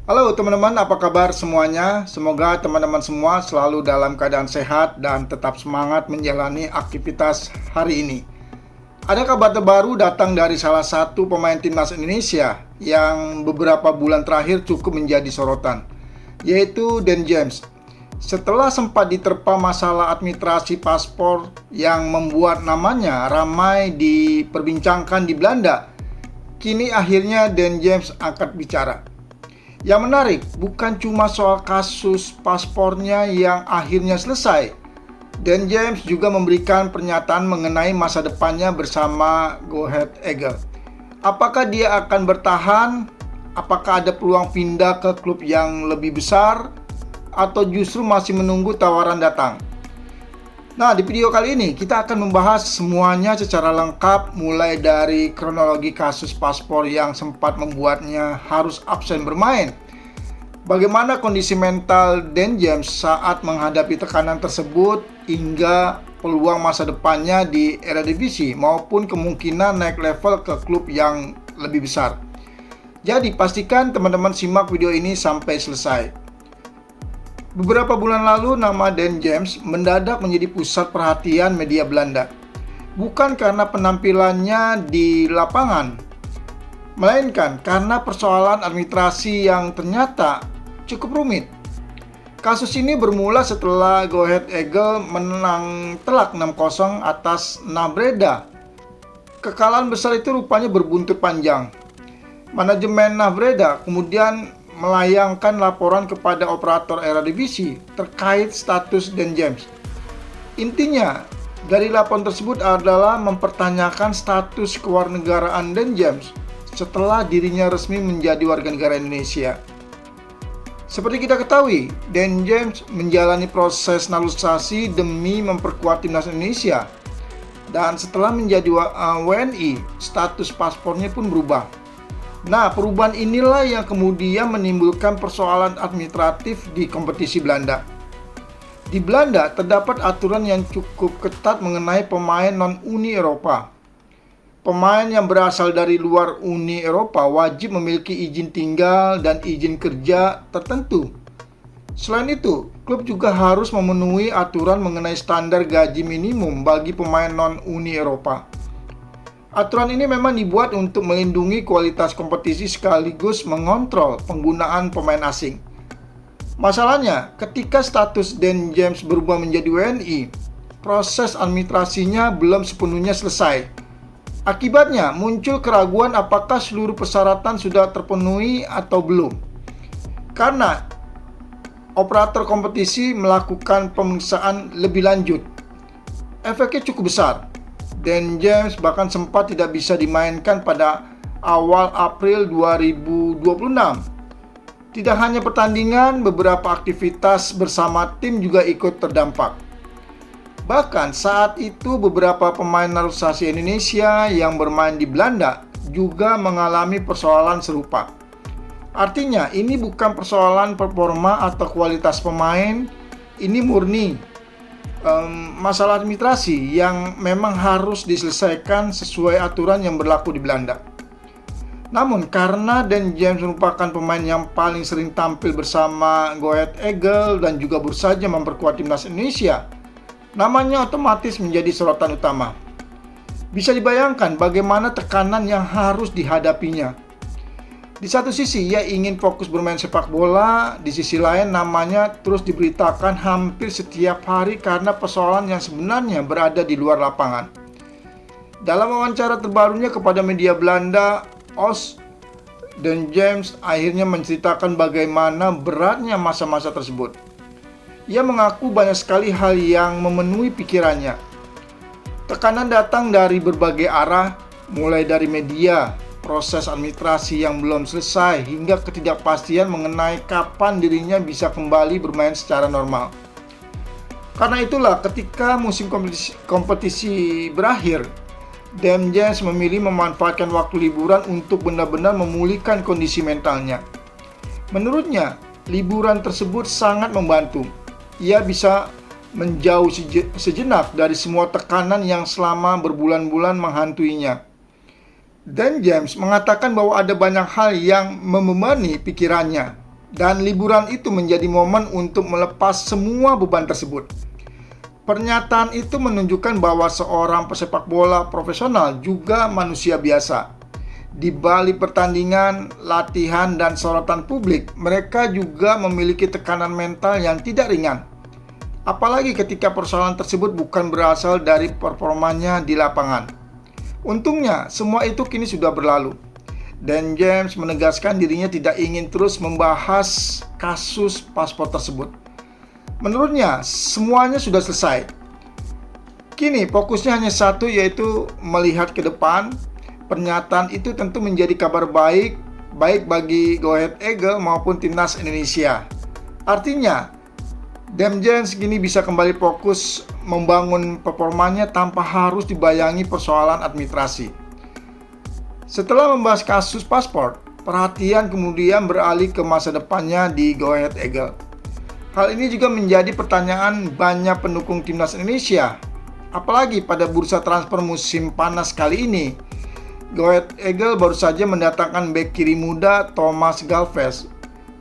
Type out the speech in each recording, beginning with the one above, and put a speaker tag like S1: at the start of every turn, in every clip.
S1: Halo teman-teman, apa kabar semuanya? Semoga teman-teman semua selalu dalam keadaan sehat dan tetap semangat menjalani aktivitas hari ini. Ada kabar terbaru datang dari salah satu pemain timnas Indonesia yang beberapa bulan terakhir cukup menjadi sorotan, yaitu Dan James. Setelah sempat diterpa masalah administrasi paspor yang membuat namanya ramai diperbincangkan di Belanda, kini akhirnya Dan James angkat bicara. Yang menarik bukan cuma soal kasus paspornya yang akhirnya selesai. Dan James juga memberikan pernyataan mengenai masa depannya bersama Go Ahead Eagles. Apakah dia akan bertahan? Apakah ada peluang pindah ke klub yang lebih besar? Atau justru masih menunggu tawaran datang? Nah, di video kali ini kita akan membahas semuanya secara lengkap, mulai dari kronologi kasus paspor yang sempat membuatnya harus absen bermain, bagaimana kondisi mental Dan James saat menghadapi tekanan tersebut, hingga peluang masa depannya di Eredivisie maupun kemungkinan naik level ke klub yang lebih besar. Jadi pastikan teman-teman simak video ini sampai selesai. Beberapa bulan lalu, nama Dan James mendadak menjadi pusat perhatian media Belanda. Bukan karena penampilannya di lapangan, melainkan karena persoalan administrasi yang ternyata cukup rumit. Kasus ini bermula setelah Go Ahead Eagles menang telak 6-0 atas Navreda. Kekalahan besar itu rupanya berbuntut panjang. Manajemen Navreda kemudian melayangkan laporan kepada operator Eredivisie terkait status Dan James. Intinya, dari laporan tersebut adalah mempertanyakan status kewarganegaraan Dan James setelah dirinya resmi menjadi warga negara Indonesia. Seperti kita ketahui, Dan James menjalani proses naturalisasi demi memperkuat timnas Indonesia. Dan setelah menjadi WNI, status paspornya pun berubah. Nah, perubahan inilah yang kemudian menimbulkan persoalan administratif di kompetisi Belanda. Di Belanda terdapat aturan yang cukup ketat mengenai pemain non-Uni Eropa. Pemain yang berasal dari luar Uni Eropa wajib memiliki izin tinggal dan izin kerja tertentu. Selain itu, klub juga harus memenuhi aturan mengenai standar gaji minimum bagi pemain non-Uni Eropa. Aturan ini memang dibuat untuk melindungi kualitas kompetisi sekaligus mengontrol penggunaan pemain asing. Masalahnya, ketika status Dan James berubah menjadi WNI, proses administrasinya belum sepenuhnya selesai. Akibatnya, muncul keraguan apakah seluruh persyaratan sudah terpenuhi atau belum. Karena operator kompetisi melakukan pemeriksaan lebih lanjut, efeknya cukup besar. Dan James bahkan sempat tidak bisa dimainkan pada awal April 2026. Tidak hanya pertandingan, beberapa aktivitas bersama tim juga ikut terdampak. Bahkan saat itu beberapa pemain naturalisasi Indonesia yang bermain di Belanda juga mengalami persoalan serupa. Artinya ini bukan persoalan performa atau kualitas pemain, ini murni masalah administrasi yang memang harus diselesaikan sesuai aturan yang berlaku di Belanda. Namun karena Dan James merupakan pemain yang paling sering tampil bersama Go Ahead Eagles dan juga baru saja memperkuat timnas Indonesia, namanya otomatis menjadi sorotan utama. Bisa dibayangkan bagaimana tekanan yang harus dihadapinya. Di satu sisi ia ingin fokus bermain sepak bola, di sisi lain namanya terus diberitakan hampir setiap hari karena persoalan yang sebenarnya berada di luar lapangan. Dalam wawancara terbarunya kepada media Belanda, OS, Dan James akhirnya menceritakan bagaimana beratnya masa-masa tersebut. Ia mengaku banyak sekali hal yang memenuhi pikirannya. Tekanan datang dari berbagai arah, mulai dari media, proses administrasi yang belum selesai, hingga ketidakpastian mengenai kapan dirinya bisa kembali bermain secara normal. Karena itulah ketika musim kompetisi berakhir, Dan James memilih memanfaatkan waktu liburan untuk benar-benar memulihkan kondisi mentalnya. Menurutnya, liburan tersebut sangat membantu. Ia bisa menjauh sejenak dari semua tekanan yang selama berbulan-bulan menghantuinya. Dan James mengatakan bahwa ada banyak hal yang membebani pikirannya. dan liburan itu menjadi momen untuk melepas semua beban tersebut. Pernyataan itu menunjukkan bahwa seorang pesepak bola profesional juga manusia biasa. Di balik pertandingan, latihan, dan sorotan publik, mereka juga memiliki tekanan mental yang tidak ringan. Apalagi ketika persoalan tersebut bukan berasal dari performanya di lapangan. Untungnya, semua itu kini sudah berlalu. Dan James menegaskan dirinya tidak ingin terus membahas kasus paspor tersebut. Menurutnya, semuanya sudah selesai. Kini fokusnya hanya satu, yaitu melihat ke depan. Pernyataan itu tentu menjadi kabar baik bagi Go Ahead Eagles maupun timnas Indonesia. Artinya, James kini bisa kembali fokus membangun performanya tanpa harus dibayangi persoalan administrasi. Setelah membahas kasus paspor, perhatian kemudian beralih ke masa depannya di Go Ahead Eagles. Hal ini juga menjadi pertanyaan banyak pendukung timnas Indonesia. Apalagi pada bursa transfer musim panas kali ini, Go Ahead Eagles baru saja mendatangkan bek kiri muda Thomas Galvez.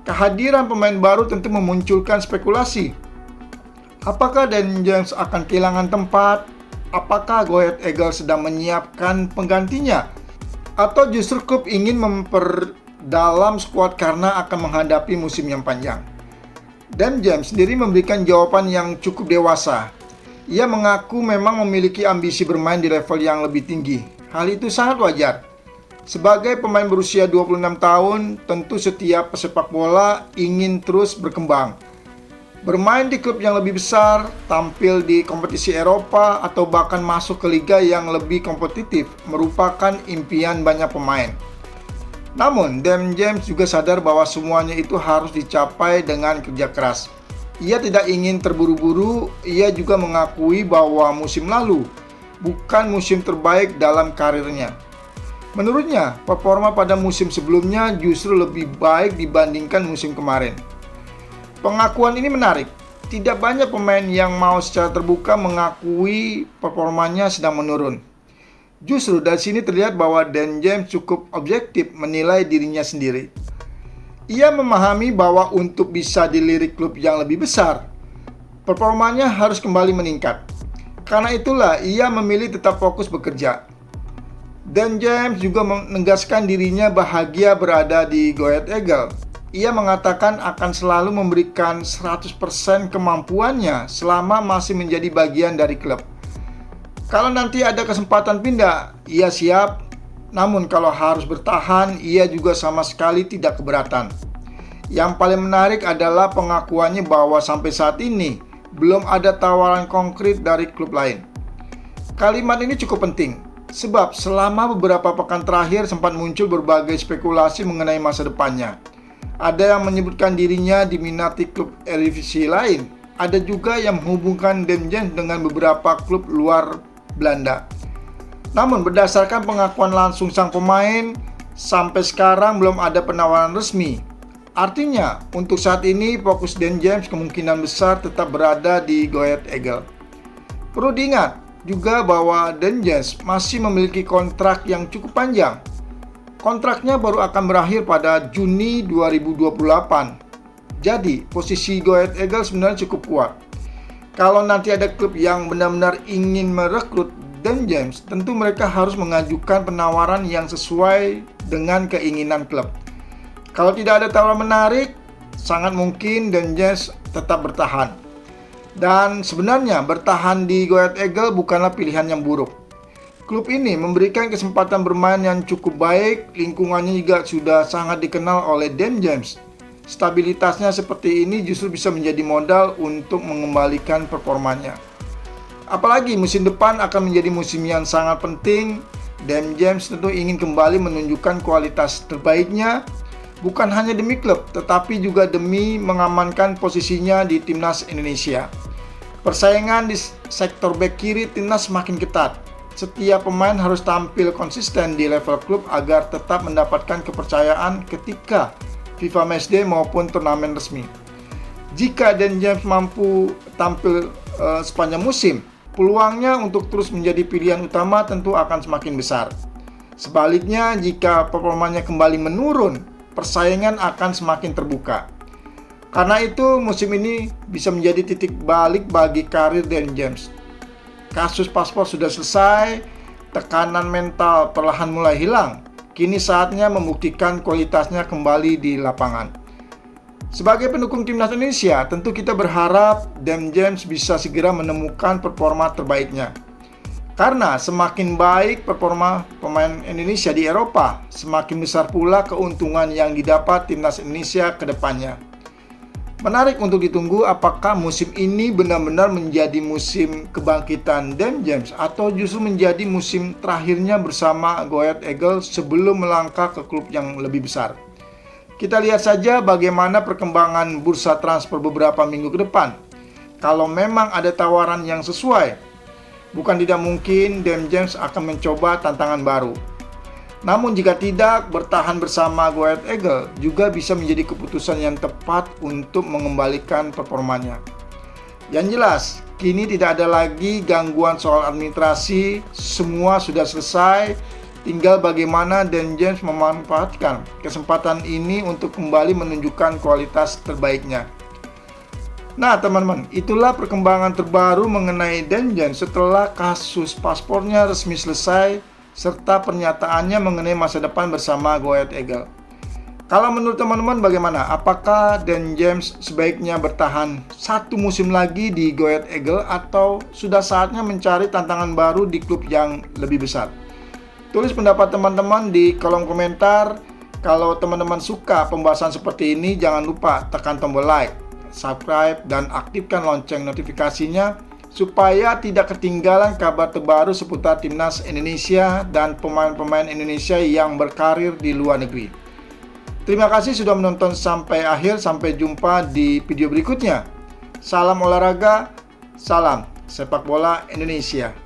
S1: Kehadiran pemain baru tentu memunculkan spekulasi. Apakah Dan James akan kehilangan tempat? Apakah Go Ahead Eagles sedang menyiapkan penggantinya? Atau justru klub ingin memperdalam skuad karena akan menghadapi musim yang panjang? Dan James sendiri memberikan jawaban yang cukup dewasa. Ia mengaku memang memiliki ambisi bermain di level yang lebih tinggi. Hal itu sangat wajar. Sebagai pemain berusia 26 tahun, tentu setiap pesepak bola ingin terus berkembang. Bermain di klub yang lebih besar, tampil di kompetisi Eropa, atau bahkan masuk ke liga yang lebih kompetitif merupakan impian banyak pemain. Namun, Dan James juga sadar bahwa semuanya itu harus dicapai dengan kerja keras. Ia tidak ingin terburu-buru. Ia juga mengakui bahwa musim lalu bukan musim terbaik dalam karirnya. Menurutnya, performa pada musim sebelumnya justru lebih baik dibandingkan musim kemarin. Pengakuan ini menarik. Tidak banyak pemain yang mau secara terbuka mengakui performanya sedang menurun. Justru dari sini terlihat bahwa Dan James cukup objektif menilai dirinya sendiri. Ia memahami bahwa untuk bisa dilirik klub yang lebih besar, performanya harus kembali meningkat. Karena itulah ia memilih tetap fokus bekerja. Dan James juga menegaskan dirinya bahagia berada di Go Ahead Eagles. Ia mengatakan akan selalu memberikan 100% kemampuannya selama masih menjadi bagian dari klub. Kalau nanti ada kesempatan pindah, ia siap. Namun kalau harus bertahan, ia juga sama sekali tidak keberatan. Yang paling menarik adalah pengakuannya bahwa sampai saat ini belum ada tawaran konkret dari klub lain. Kalimat ini cukup penting, sebab selama beberapa pekan terakhir sempat muncul berbagai spekulasi mengenai masa depannya. Ada yang menyebutkan dirinya diminati klub Eredivisie lain. Ada juga yang menghubungkan Dan James dengan beberapa klub luar Belanda. Namun berdasarkan pengakuan langsung sang pemain, sampai sekarang belum ada penawaran resmi. Artinya, untuk saat ini fokus Dan James kemungkinan besar tetap berada di Go Ahead Eagles. Perlu diingat juga bahwa Dan James masih memiliki kontrak yang cukup panjang. Kontraknya baru akan berakhir pada Juni 2028. Jadi, posisi Go Ahead Eagles sebenarnya cukup kuat. Kalau nanti ada klub yang benar-benar ingin merekrut Dan James, tentu mereka harus mengajukan penawaran yang sesuai dengan keinginan klub. Kalau tidak ada tawaran menarik, sangat mungkin Dan James tetap bertahan. Dan sebenarnya bertahan di Go Ahead Eagles bukanlah pilihan yang buruk. Klub ini memberikan kesempatan bermain yang cukup baik, lingkungannya juga sudah sangat dikenal oleh Dan James. Stabilitasnya seperti ini justru bisa menjadi modal untuk mengembalikan performanya. Apalagi musim depan akan menjadi musim yang sangat penting. Dan James tentu ingin kembali menunjukkan kualitas terbaiknya, bukan hanya demi klub, tetapi juga demi mengamankan posisinya di timnas Indonesia. Persaingan di sektor bek kiri timnas semakin ketat. Setiap pemain harus tampil konsisten di level klub agar tetap mendapatkan kepercayaan ketika FIFA Matchday maupun turnamen resmi. Jika Dan James mampu tampil sepanjang musim, peluangnya untuk terus menjadi pilihan utama tentu akan semakin besar. Sebaliknya, jika performanya kembali menurun, persaingan akan semakin terbuka. Karena itu, musim ini bisa menjadi titik balik bagi karir Dan James. Kasus paspor sudah selesai, tekanan mental perlahan mulai hilang. Kini saatnya membuktikan kualitasnya kembali di lapangan. Sebagai pendukung timnas Indonesia, tentu kita berharap Dan James bisa segera menemukan performa terbaiknya. Karena semakin baik performa pemain Indonesia di Eropa, semakin besar pula keuntungan yang didapat timnas Indonesia ke depannya. Menarik untuk ditunggu apakah musim ini benar-benar menjadi musim kebangkitan Dan James atau justru menjadi musim terakhirnya bersama Go Ahead Eagles sebelum melangkah ke klub yang lebih besar. Kita lihat saja bagaimana perkembangan bursa transfer beberapa minggu ke depan. Kalau memang ada tawaran yang sesuai, bukan tidak mungkin Dan James akan mencoba tantangan baru. Namun jika tidak, bertahan bersama Go Ahead Eagles juga bisa menjadi keputusan yang tepat untuk mengembalikan performanya. Yang jelas, kini tidak ada lagi gangguan soal administrasi, semua sudah selesai, tinggal bagaimana Dan James memanfaatkan kesempatan ini untuk kembali menunjukkan kualitas terbaiknya. Nah teman-teman, itulah perkembangan terbaru mengenai Dan James setelah kasus paspornya resmi selesai serta pernyataannya mengenai masa depan bersama Go Ahead Eagles. Kalau menurut teman-teman bagaimana? Apakah Dan James sebaiknya bertahan satu musim lagi di Go Ahead Eagles atau sudah saatnya mencari tantangan baru di klub yang lebih besar? Tulis pendapat teman-teman di kolom komentar. Kalau teman-teman suka pembahasan seperti ini, jangan lupa tekan tombol like, subscribe, dan aktifkan lonceng notifikasinya supaya tidak ketinggalan kabar terbaru seputar timnas Indonesia dan pemain-pemain Indonesia yang berkarir di luar negeri. Terima kasih sudah menonton sampai akhir. Sampai jumpa di video berikutnya. Salam olahraga, salam sepak bola Indonesia.